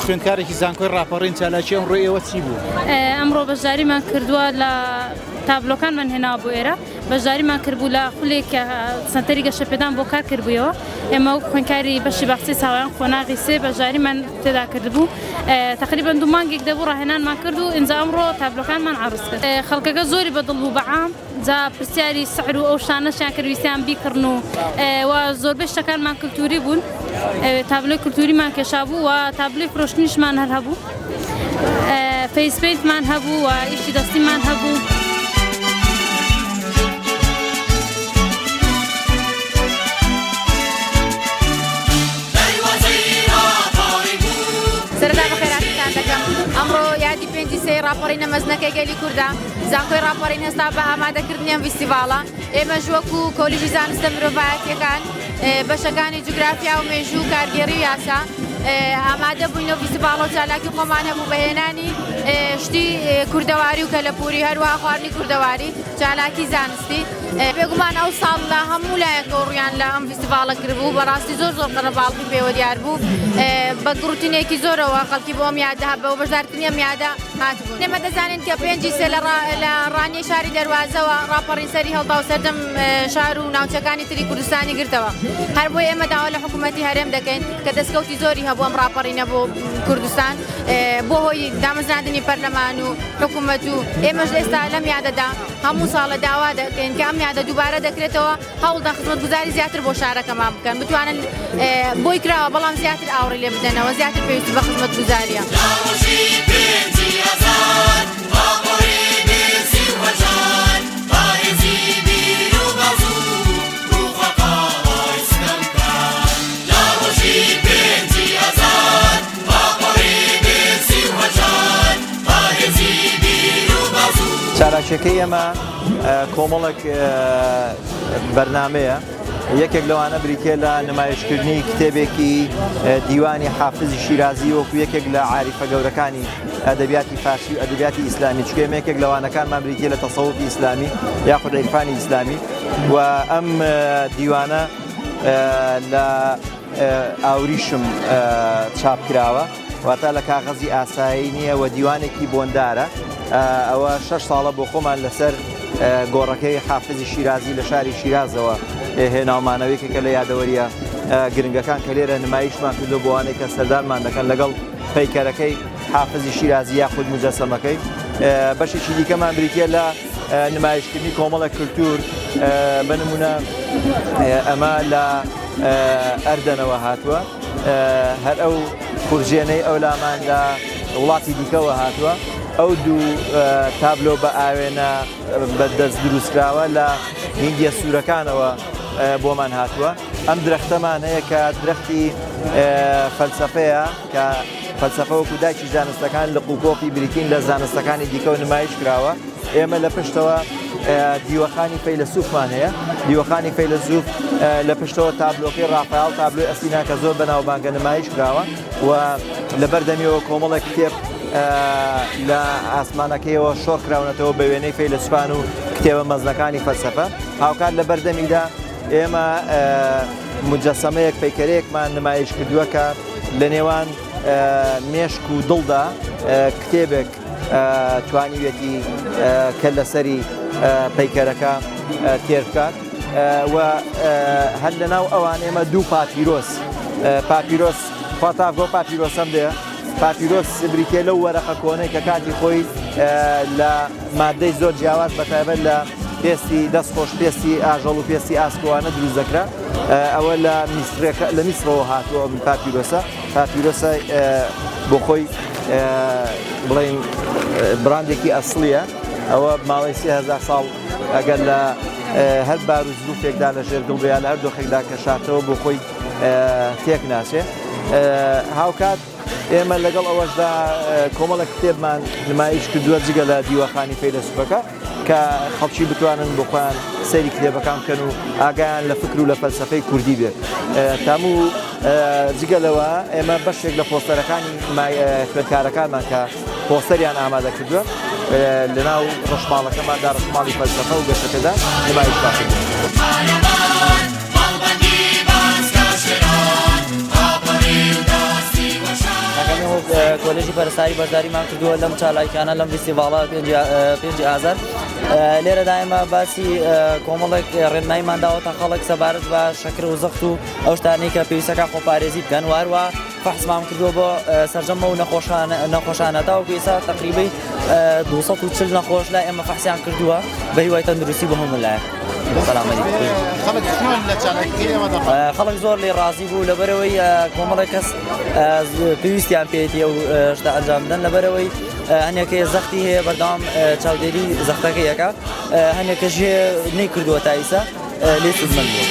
خوێندکارێکی زانکۆی ڕاپەڕین چالاکی ئەمڕۆ ئێوە چی بوو؟ ئەمڕۆ بەشداریمان کردووە لە تابلۆکانمان هێناوە بۆ ئێرە بەشداریمان کردبوو لە خولێک کە سەنتەری گەشەپێدان بۆ کار کردبوویەوە ئێمە خوێندکاری بەشی باخچەی ساڵیان خۆناغی سێ بەشداریمان تێدا کردبوو تقریباً 2 مانگێک دەبوو ڕاهێنانمان کرد و ئینجا ئەمڕۆ تابلۆکانمان عروض کرد خەڵکەکە زۆری بەدڵ بوو بەعام جا پرسیاری سەعر و ئەو شانەشیان کرد ویستیان بیکڕن و زۆربەی شتەکانمان کلتوری بوون تابلۆی کلتوریمان کێشا بوو و تابلۆی فرۆشتنیشمان هەر هەبوو فەیسپەیتمان هەبوو و ئیشی دەستیمان هەبوو ئەمڕۆ یادی پێنجی سێ ڕاپەڕینە مەزنەکەی گەلی کووردا زانکۆی ڕاپەڕین هێستا بە ئامادەکردنیان فیستیڤاڵە ئێمە ژوەکو کۆلیژی زانستە مرۆڤایەتیەکان بەشەکانی جوگرافیا و مێژوو و کارگێڕی و یاسا ئامادە بووینەوە فیستیڤاڵ و چالاکی خۆمان هەبوو بەهێنانی شتی کوردەواری و کەلەپوری هەروەها خواردنی کوردەواری چالاکی زانستی بێگومان ئەو ساڵ لە هەموو لایەکە ڕویان لە ئەم فیستیڤاڵە کردبوو بەڕاستی زۆر قەرەباڵغی پێوە دیار بوو بە گروتینێکی زۆرەوە خەڵکی بۆ ئەم یادە بەو بەشدارکردنی ئەم یادە هاتبوون ئێمە دەزانین کە پێنجی سێ لە ڕانیە شاری دەروازەوە ڕاپەڕین سەری هەڵدا و سەردەم شار و ناوچەکانی تری کوردستانی گرتەوە هەر بۆی ئێمە داوا لە حکوومەتی هەرێم دەکەین کە دەستکەوتی زۆری هەبوو ئەم ڕاپەڕینە بۆ کوردستان بۆ هۆی دامەزراندنی پەرلەمان و حکوومەت و ئێمەش ئێستا لەم یادەدا هەموو ساڵە داوا دەکەین کە ئەم یادە دووبارە دەکرێتەوە هەوڵدا خزمەتگوزاری زیاتر بۆ شارەکەمان بکەن بتوانن بۆی کراوە بەڵام زیاتر ئاوڕێ لێ بدەنەوە زیاتر پێویستی بە خزمەتگوزاریە چالاکیەکەی ئەمە کۆمەڵێک بەرنامەیە یەکێک لەوانە بریتێ لە نمایشکردنی کتێبێکی دیوانی حافزی شیرازی وەکو یەکێک لە عاریفە گەورەکانی ئەدەبیاتی فارسی و ئەدەبیاتی ئیسلامی چکێ یەکێک لەوانەکانمان بریتێ لە تەسەووفی ئیسلامی یاخود عیرفانی ئیسلامی و ئەم دیوانە لە ئاوریشم چاپ کراوە واتە لە کاغەزی ئاسایی نییە و دیوانێکی بۆندارە ئەوە 6 ساڵە بۆ خۆمان لەسەر گۆڕەکەی حافزی شیرازی لە شاری شیرازەوە هێناومانەوەیەکێکە لە یادەوەریە گرنگەکان کە لێرە نمایشمان کردو بۆوانەی کە سەردانمان دەکەن لەگەڵ پەیکەرەکەی حافزی شیرازی یاخود مجەسەمەکەی بەشێکی دیکەمان بریتە لە نمایشکردنی کۆمەڵە کللتور بنمونە ئەمە لە ئەردەنەوە هاتووە هەر ئەو خورجێنەی ئەولامان لە وڵاتی دیکەوە هاتووە ئەو دوو تابلۆ بە ئاوێنە بەدەست دروستکراوە لە هیندیە سوورەکانەوە بۆمان هاتووە ئەم درەختەمان هەیە کە درەختی فەلسەفەیە کە فەلسەفە وەکو دایکی زانستەکان لە قوقۆقی بریتین لە زانستەکانی دیکە و نمایش کراوە ئێمە لە پشتەوە دیوەخانی فەیلسوفمان هەیە دیوەخانی فەیلسوف لە پشتەوە تابلۆکەی ڕافایڵ تابلۆی ئەسینا کە زۆر بەناوبانگە نمایش کراوە و لە بەردەمیەوە کۆمەڵێک کتێب لە ئاسمانەکەیەوە شۆڕ کراونەتەوە بە وێنەی فەیلسوفان و کتێبە مەزنەکانی فەلسەفە هاوکات لە بەردەمیدا ئێمە مجەسەمەیەک پەیکەرەیەکمان نمایش کردووە کە لە نێوان مێشک و دڵدا کتێبێک توانیوێتی کە لەسەری پەیکەرەکە تێرکات و هەر لەناو ئەوان ئێمە دوو پاپیرۆس خواتاگۆ پاپیرۆسەم دێ پاپیرۆس بریتێ لەو وەرەقە کۆنەی کە کاتی خۆی لە مادەی زۆر جیاواز بەتایبەت لە پێستی دەستخۆش پێستی ئاژەڵ و پێستی ئاسکوانە دروست دەکرا ئەوە لە میسرەوە هاتووە پاپیرۆسە بۆ خۆی بڵێن براندێکی ئەسڵیە ئەوە ماوەی 3000 ساڵ ئەگەر لە هەر بار و زلوفێکدا لە ژێر دڵ بێ لە هەر دۆخێکدا کەشاتەوە بۆ خۆی تێک ناسێ هاوکات ئێمە لەگەڵ ئەوەشدا کۆمەڵە کتێبمان نمایش کردووە جگە لە دیوەخانی فەیلسوفەکە کە خەڵکی بتوانن بۆ خۆیان سەیری کتێبەکان بکەن و ئاگایان لە فکر و لە فەلسەفەی کوردی بێت تاموو جگەلەوە ئێمە بەشێک لە پۆستەرەکانی خوێندکارەکانمان کە پۆستەریان ئامادە کردووە لەناو ڕەشماڵەکەماندا ڕەشماڵی فەلسەفە و گەشتەکەدا نمایش کردووە. کۆلێژی پەرستاری بەشداریمان کردووە لەم چالاکیانە لەم فیستیڤاڵە پێنجی ئازار لێرەدا ئێمە باسی کۆمەڵێک ڕێنماییمان داوەتە خەڵک سەبارەت بە شەکر و زەخت و ئەو شتانەی کە پێویستەکە خۆپارێزی بکەن واروە فەحسمان کردووە بۆ سەرجەمە و نەخۆشانە تاوەکو ئێستا تقریبی 240 نەخۆش لای ئێمە فەحسیان کردووە بە هیوای تەندروستی بە هەموو لایەک خەڵک زۆر لێ ڕازی بوو لەبەرەوەی کۆمەڵێک کەس پێویستیان پێێتی و شتە ئەنجام بدەن لەبەرەوەی هەنێکەیە زەختی هەیە بەردەوام چاودێری زەختەکەیەکە هەنێکەش نەیکردووە تا ئێستا لێ سودمەند بوو.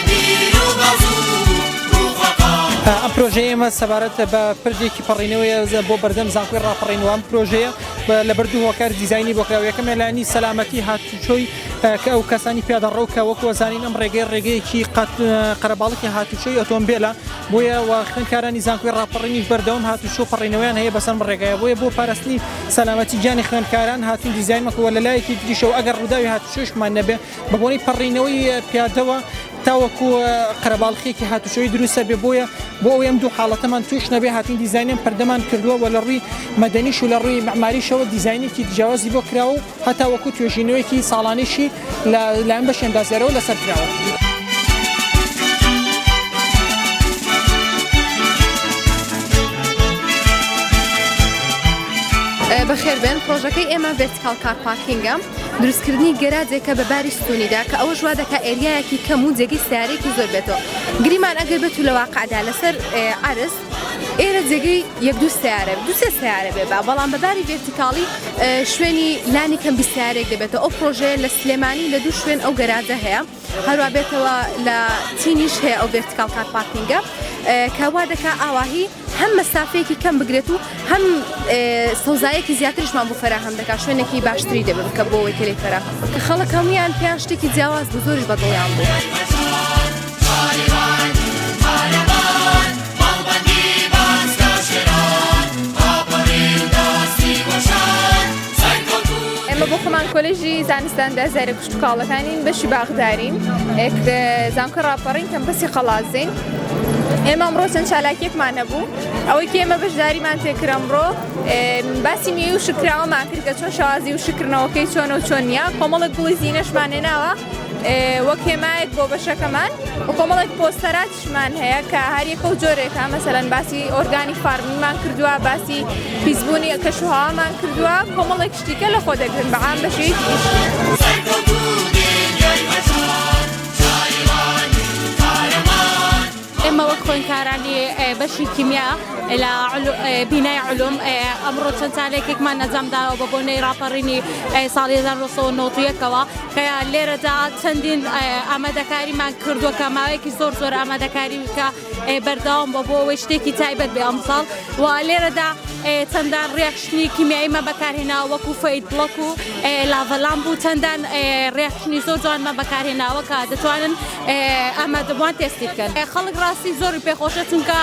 ئەم پرۆژەیە ئێمە سەبارەت بە پردێکی پەڕینەوەی بۆ بەردەم زانکۆی ڕاپەڕینەوە ئەم پرۆژەیە لە بەردوو هۆکار دیزاینی بۆ کراوە یەکەم لانی سەلامەتی هاتوچۆی کە ئەو کەسانی پیادەڕەو کە وەکو زانین ئەم ڕێگەیەکی قەرەباڵکی هاتوچۆی ئۆتۆمبیلە بۆیە خوێندکارانی زانکۆی ڕاپەڕینیش بەردەوام هاتوچۆ پەڕینەوەیان هەیە بەسەر ڕێگایە بۆیە بۆ پاراستنی سەلامەتی گیانی خوێندکاران هاتوون دیزاینمەکەوە لەلایەکی تریشەوە ئەگەر ڕووداوی هاتوچۆشمان نەبێ بە بۆنەی پەڕینەوەی پیادەوە تاوەکو قەرەباڵخێکی هاتوچۆی دروستە بێ بۆیە بۆ ئەوەی ئەم دوو حاڵەتەمان توش نەبێ هاتین دیزاینیان پەردەمان کردووە و لە ڕووی مەدەنیش و لە ڕووی معماریشەوە دیزاینێکی جیاوازی بۆ کراوە و هەتا وەکو توێژینەوەیەکی ساڵانیشی لەم بە شێندازیارەوە لەسەر کراوە. بەخێربێن پرۆژەکەی ئێمە ڤێرتیکال کار پارکینگە دروستکردنی گەراجێکە بە باری ستونیدا کە ئەوە ژوا دەکا ئێریایەکی کەم و جێگەی سیارێکی زۆر بێتەوە گریمان ئەگەر بێت و لە واقعدا لەسەر عرس ئێرە جێگەی یەک دوو سیارە دو سێ سیارە بێ بەڵام بەباری ڤێرتیکاڵی شوێنی لانی کەم بی سیارێک دەبێتەوە ئەو پرۆژەیە لە سلێمانی لە دوو شوێن ئەو گەراجە هەیە هەروە بێتەوە لە تینیش هەیە ئەو ڤێرتیکال کار پارکینگە کەوا دەکا ئاواهی هەم مەسافەیەکی کەم بگرێت و هەم سەوزایەکی زیاترشمان بۆ فەراهەم دەکات شوێنێکی باشتری دەبێت کە بۆ ئەوەی کەلەی فەراهم کە خەڵک هەمویان پێیان شتێکی جیاواز بوو زۆریش بەدڵیان بوو. ئێمە بۆ خۆمان کۆلێژی زانستاندا زارە کشت و کاڵەکانین بەشی باغدارین زانکۆ ڕاپەڕین کەمپەسی خەڵازین ئێمە ئەمڕۆ چەند چالاکیەکمان نەبوو ئەوەی کە ئێمە بەشداریمان تێکرد ئەمڕۆ باسی میوەی و شکراوەمان کرد کە چۆن شەوازی و شکردنەوەکەی چۆنە و چۆن نییە کۆمەڵێک گوڵی زیینەشمان هێناوە وەک هێمایەک بۆ بەشەکەمان و کۆمەڵێک پۆستەراتشمان هەیە کە هەریەکە و جۆرێکە مەسەلەن باسی ئۆرگانی فارمیمان کردووە باسی پیسبوونی کەشوهاوامان کردووە کۆمەڵێک شتیکە لە خۆ دەگرن بەعام بەشەیەکی ئێمە وەک خوێندکارانی بەشی کیمیا لە بینای علوم ئەمڕۆ چەند ساڵێکێکمان نەجامداوە بە بۆنەی ڕاپەڕینی ساڵی 1990ەوە کە لێرەدا چەندین ئامادەکاریمان کردووە کە ماوەیەکی زۆر زۆر ئامادەکاری کە بەردەوام بۆ ئەوەی شتێکی تایبەت بێ ئەمساڵ و لێرەدا چەندان ڕێکشتنی کیمیاییمە بەکارهێناوە وەکو فەید بڵۆک و لاڤەلام بوو چەندان ڕێکشتنی زۆر جوانمە بەکارهێناوە کە دەتوانن ئامادەبووان تێستی بکەن خەڵک ڕاستی زۆری پێخۆشە چونکە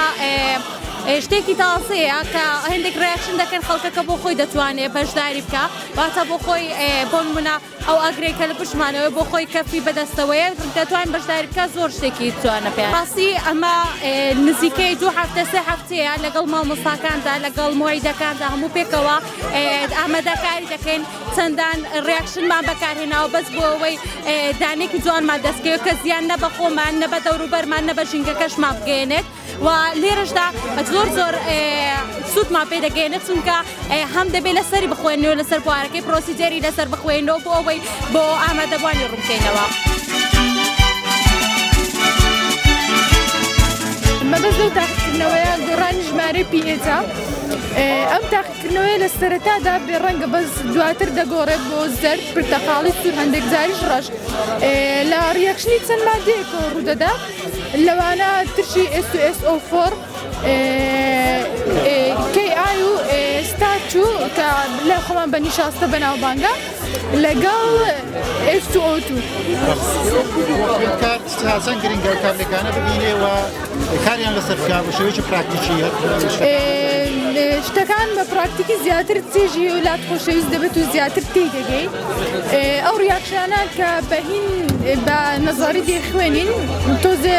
شتێکی تاسەیە کە هەندێک ڕێکشن دەکەن خەڵکەکە بۆ خۆی دەتوانێت بەشداری بکە واتە بۆ خۆی بۆ نمونە ئەو ئەگرێکە لە پشتمانەوەی بۆ خۆی کەفی بەدەستەوەیە دەتوان بەشداری بکە زۆر شتێکی توانە پێ ڕاستی ئەمە نزیکەی 2 هەفتە 3 هەفتەیە لەگەڵ مامۆستاکاندا لەگەڵ مۆعیدەکاندا هەموو پێکەوە ئامادەکاری دەکەین چەندان ڕێکشنمان بەکارهێناوە بەس بۆ ئەوەی دانێکی جوانمان دەستکەوێت کە زیان نە بە خۆمان نە بە دەوروبەرمان نە بە ژینگەکەشمان بگەێنێت و لێرەشدا زۆر سوودمان پێ دەگەێنێت چونکە هەم دەبێت لەسەری بخوێنەوە لەسەر بوارەکەی پرۆسیجەری لەسەر بخوێنەوە بۆ ئەوەی بۆ ئامادەبوانی ڕوونکەینەوە. مەبەست لەو تاقیکردنەوەیە گۆڕانی ژمارەی پێێتە ئەم تاقیکردنەوەی لە سەرەتادا بێڕەنگە بەس دواتر دەگۆڕێت بۆ زەرد پرتەقاڵی سوور هەندێک جاریش ڕەش لە ڕیەکشنی چەند مادەیەکە ڕوودەدا لەوانە ترشی SOS04 KI و ستاتو کە لە خۆمان بە نیشاستە بەناوبانگە لەگەڵ F2O2 چەند گرنگە کارلەکانە ببینێ و کاریان لەسەر بکات بە شێوەیەکی پراکتیکیە شتەکان بە پراکتیکی زیاتر چێژی وڵات خۆشەویست دەبێت و زیاتر تێدەگەی ئەو ریاکشانە کە بەهین بە نەزاری دێخوێنین تۆزێ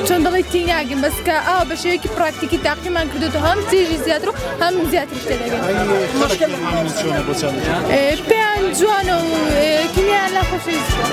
چۆن دەڵی تیناگەن بەس کە ئاو بە شێوەیەکی پراکتیکی تاقیمان کردوتە هەم چێژی زیاتر و هەم زیاتر شتە دەگەن پێیان جوانە و کیمیان لا خۆشەویستە.